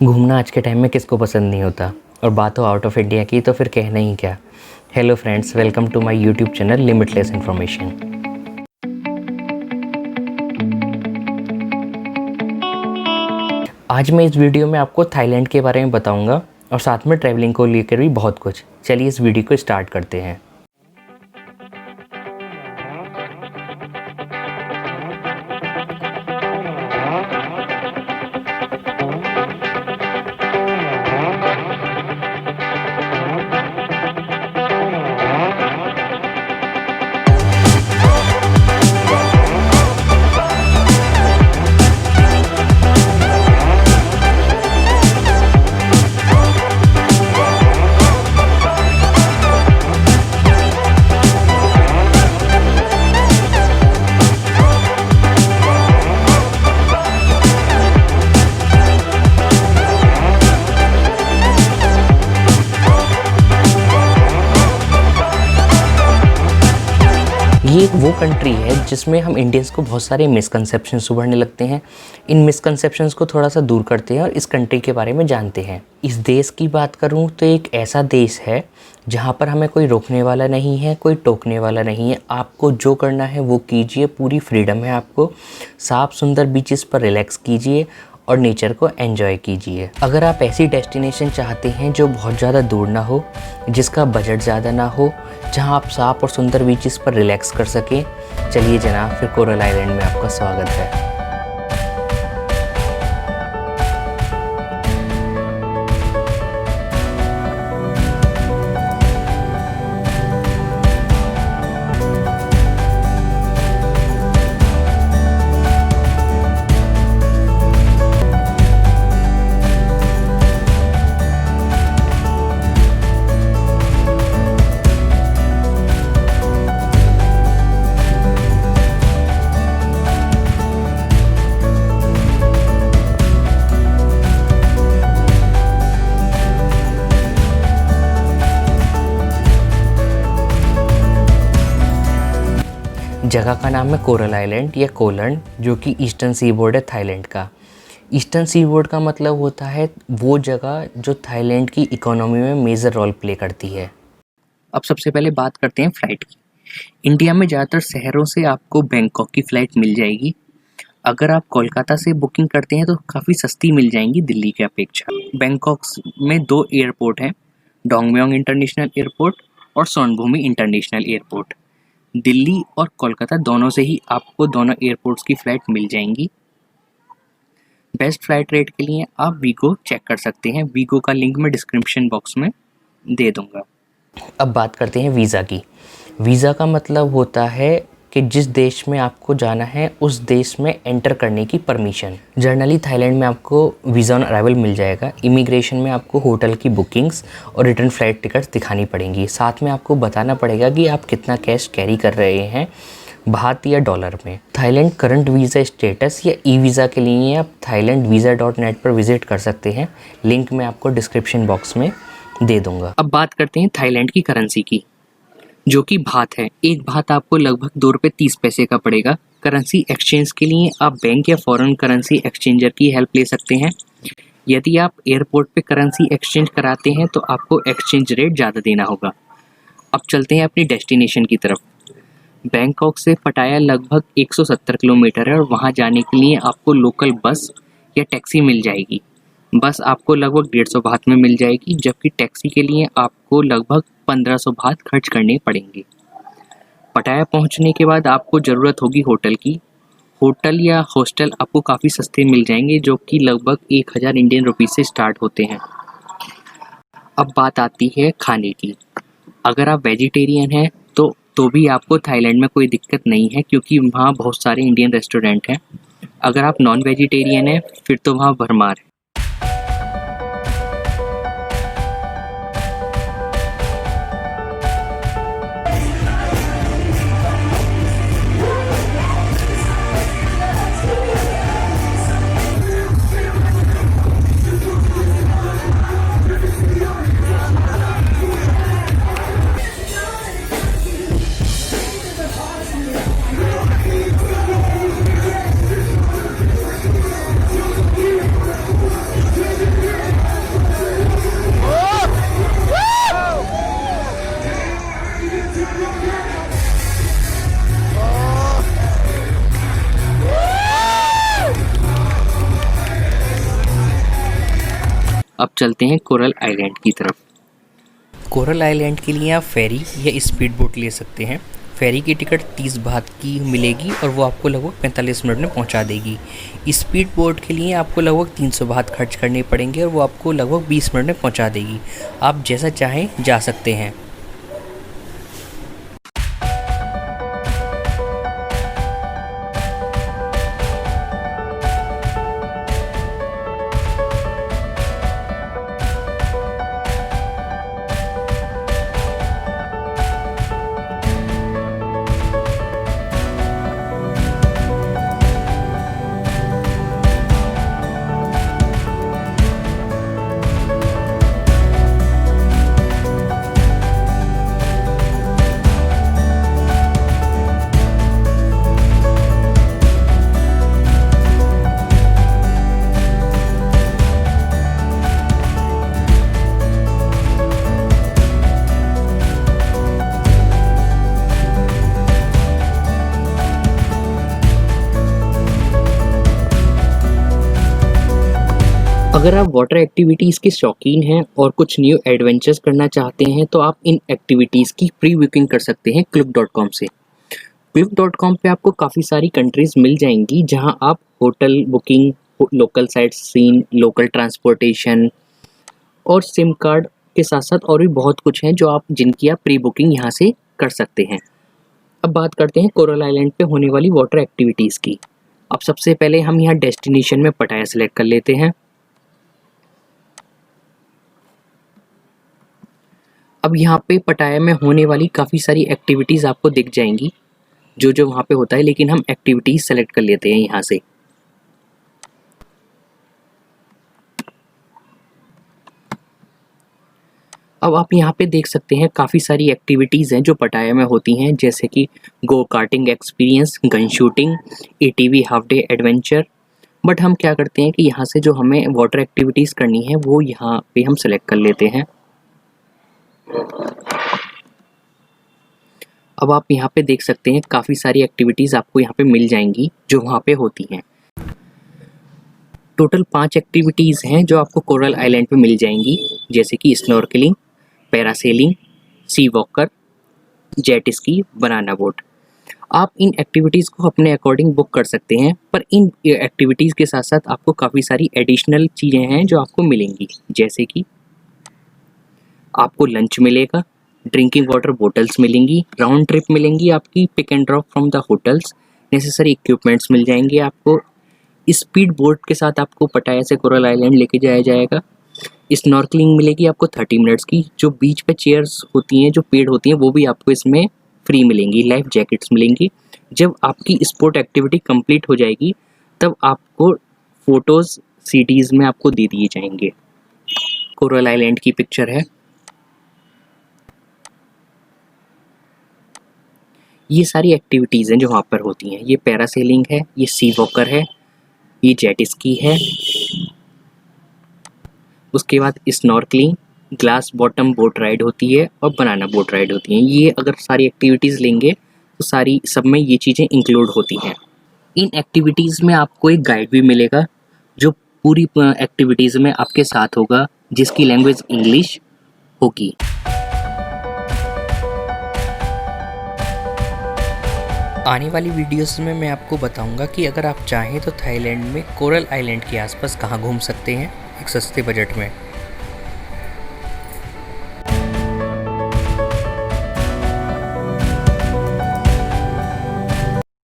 घूमना आज के टाइम में किसको पसंद नहीं होता, और बात हो आउट ऑफ इंडिया की तो फिर कहना ही क्या। Hello friends, welcome to my YouTube channel limitless information. आज मैं इस वीडियो में आपको थाईलैंड के बारे में बताऊंगा और साथ में ट्रैवलिंग को लेकर भी बहुत कुछ। चलिए इस वीडियो को स्टार्ट करते हैं। ये वो कंट्री है जिसमें हम इंडियंस को बहुत सारे मिसकंसेप्शंस उभरने लगते हैं। इन मिसकंसेप्शंस को थोड़ा सा दूर करते हैं और इस कंट्री के बारे में जानते हैं। इस देश की बात करूं तो एक ऐसा देश है जहां पर हमें कोई रोकने वाला नहीं है, कोई टोकने वाला नहीं है। आपको जो करना है वो कीजिए, पूरी फ्रीडम है आपको। साफ सुंदर बीचेस पर रिलैक्स कीजिए और नेचर को एंजॉय कीजिए। अगर आप ऐसी डेस्टिनेशन चाहते हैं जो बहुत ज़्यादा दूर ना हो, जिसका बजट ज़्यादा ना हो, जहां आप साफ और सुंदर बीचेस पर रिलैक्स कर सकें, चलिए जनाब, फिर कोरल आइलैंड में आपका स्वागत है। जगह का नाम है कोरल आइलैंड या कोलंड, जो कि ईस्टर्न सी बोर्ड है थाईलैंड का। ईस्टर्न सी बोर्ड का मतलब होता है वो जगह जो थाईलैंड की इकोनॉमी में मेजर रोल प्ले करती है। अब सबसे पहले बात करते हैं फ़्लाइट की। इंडिया में ज़्यादातर शहरों से आपको बैंकॉक की फ़्लाइट मिल जाएगी। अगर आप कोलकाता से बुकिंग करते हैं तो काफ़ी सस्ती मिल जाएंगी दिल्ली के अपेक्षा। बैंकॉक में 2 एयरपोर्ट हैं, डोंगम्योंग इंटरनेशनल एयरपोर्ट और सोनभूमि इंटरनेशनल एयरपोर्ट। दिल्ली और कोलकाता दोनों से ही आपको दोनों एयरपोर्ट्स की फ़्लाइट मिल जाएंगी। बेस्ट फ़्लाइट रेट के लिए आप वीगो चेक कर सकते हैं। वीगो का लिंक मैं डिस्क्रिप्शन बॉक्स में दे दूंगा। अब बात करते हैं वीज़ा की। वीज़ा का मतलब होता है कि जिस देश में आपको जाना है उस देश में एंटर करने की परमिशन। जनरली थाईलैंड में आपको वीज़ा ऑन अराइवल मिल जाएगा। इमिग्रेशन में आपको होटल की बुकिंग्स और रिटर्न फ़्लाइट टिकट्स दिखानी पड़ेंगी। साथ में आपको बताना पड़ेगा कि आप कितना कैश कैरी कर रहे हैं, बात या डॉलर में। थाईलैंड करंट वीज़ा स्टेटस या ई वीज़ा के लिए आप thailandvisa.net पर विज़िट कर सकते हैं। लिंक मैं आपको डिस्क्रिप्शन बॉक्स में दे दूँगा। अब बात करते हैं थाईलैंड की करेंसी की, जो कि बात है। एक बात आपको लगभग 2 रुपये 30 पैसे का पड़ेगा। करेंसी एक्सचेंज के लिए आप बैंक या फॉरेन करेंसी एक्सचेंजर की हेल्प ले सकते हैं। यदि आप एयरपोर्ट पे करेंसी एक्सचेंज कराते हैं तो आपको एक्सचेंज रेट ज़्यादा देना होगा। अब चलते हैं अपनी डेस्टिनेशन की तरफ। बैंकॉक से पटाया लगभग 170 किलोमीटर है और वहाँ जाने के लिए आपको लोकल बस या टैक्सी मिल जाएगी। बस आपको लगभग 150 बात में मिल जाएगी, जबकि टैक्सी के लिए आपको लगभग 1500 बात खर्च करने पड़ेंगे। पटाया पहुंचने के बाद आपको ज़रूरत होगी होटल की। होटल या हॉस्टल आपको काफ़ी सस्ते मिल जाएंगे, जो कि लगभग 1000 इंडियन रुपीज़ से स्टार्ट होते हैं। अब बात आती है खाने की। अगर आप वेजिटेरियन हैं तो भी आपको थाईलैंड में कोई दिक्कत नहीं है, क्योंकि वहाँ बहुत सारे इंडियन रेस्टोरेंट हैं। अगर आप नॉन वेजिटेरियन हैं फिर तो वहाँ भरमार है। अब चलते हैं कोरल आइलैंड की तरफ। कोरल आइलैंड के लिए आप फेरी या स्पीड बोट ले सकते हैं। फेरी की टिकट 30 बात की मिलेगी और वो आपको लगभग 45 मिनट में पहुंचा देगी। स्पीड बोट के लिए आपको लगभग 300 बात खर्च करने पड़ेंगे और वो आपको लगभग 20 मिनट में पहुंचा देगी। आप जैसा चाहें जा सकते हैं। अगर आप वाटर एक्टिविटीज़ के शौकीन हैं और कुछ न्यू एडवेंचर्स करना चाहते हैं तो आप इन एक्टिविटीज़ की प्री बुकिंग कर सकते हैं Klook.com से। Klook.com पे आपको काफ़ी सारी कंट्रीज़ मिल जाएंगी जहां आप hotel booking, local sightseeing, local transportation और सिम कार्ड के साथ साथ और भी बहुत कुछ हैं जिनकी आप प्री बुकिंग यहाँ से कर सकते हैं। अब बात करते हैं कोरल आइलैंड पे होने वाली वाटर एक्टिविटीज़ की। अब सबसे पहले हम यहाँ डेस्टिनेशन में पटाया सेलेक्ट कर लेते हैं। अब यहाँ पे पटाया में होने वाली काफ़ी सारी एक्टिविटीज़ आपको दिख जाएंगी जो जो वहाँ पे होता है, लेकिन हम एक्टिविटीज़ सेलेक्ट कर लेते हैं यहाँ से। अब आप यहाँ पे देख सकते हैं काफ़ी सारी एक्टिविटीज़ हैं जो पटाया में होती हैं, जैसे कि go karting experience, gun shooting, ATV half day adventure. But हम क्या करते हैं कि यहाँ से जो हमें वाटर एक्टिविटीज़ करनी है वो यहाँ पे हम सेलेक्ट कर लेते हैं। अब आप यहाँ पे देख सकते हैं काफ़ी सारी एक्टिविटीज़ आपको यहाँ पे मिल जाएंगी जो वहाँ पे होती हैं। टोटल 5 एक्टिविटीज़ हैं जो आपको कोरल आइलैंड पे मिल जाएंगी, जैसे कि snorkelling, parasailing, sea walker, jet ski, banana boat. आप इन एक्टिविटीज़ को अपने अकॉर्डिंग बुक कर सकते हैं, पर इन एक्टिविटीज़ के साथ साथ आपको काफ़ी सारी एडिशनल चीज़ें हैं जो आपको मिलेंगी, जैसे कि आपको लंच मिलेगा, ड्रिंकिंग वाटर बोटल्स मिलेंगी, राउंड ट्रिप मिलेंगी आपकी pick and drop from the hotels, necessary equipments मिल जाएंगे आपको। स्पीड बोट के साथ आपको पटाया से कोरल आइलैंड लेके जाया जाएगा। स्नॉर्कलिंग मिलेगी आपको 30 मिनट्स की। जो बीच पे चेयर्स होती हैं, जो पेड़ होती हैं, वो भी आपको इसमें फ्री मिलेंगी। लाइफ जैकेट्स मिलेंगी। जब आपकी स्पोर्ट एक्टिविटी कंप्लीट हो जाएगी तब आपको फ़ोटोज़ CDs में आपको दे दिए जाएंगे। कोरल आइलैंड की पिक्चर है। ये सारी एक्टिविटीज़ हैं जो वहाँ पर होती हैं। ये पैरासेलिंग है, ये सी वॉकर है, ये जेट स्की है, उसके बाद snorkelling, glass bottom boat ride होती है और बनाना बोट राइड होती हैं। ये अगर सारी एक्टिविटीज़ लेंगे तो सारी सब में ये चीज़ें इंक्लूड होती हैं। इन एक्टिविटीज़ में आपको एक गाइड भी मिलेगा जो पूरी एक्टिविटीज़ में आपके साथ होगा, जिसकी लैंग्वेज इंग्लिश होगी। आने वाली वीडियोस में मैं आपको बताऊंगा कि अगर आप चाहें तो थाईलैंड में कोरल आइलैंड के आसपास कहाँ घूम सकते हैं एक सस्ते बजट में।